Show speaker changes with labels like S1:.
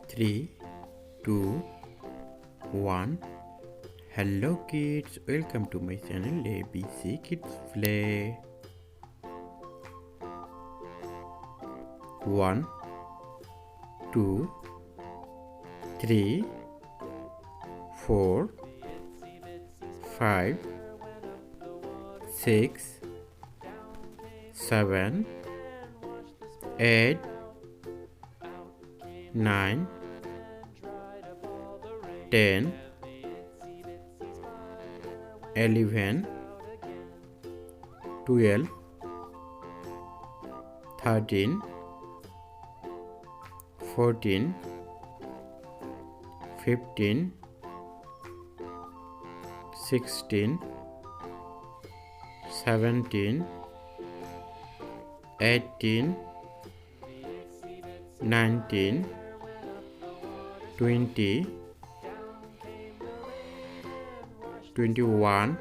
S1: 3, 2, 1. Hello kids, welcome to my channel ABC Kids Play. 1, 2, 3, 4, 5, 6, 7, 8, 9, 10, 11, 12, 13, 14, 15, 16, 17, 18, 19, 20, 21,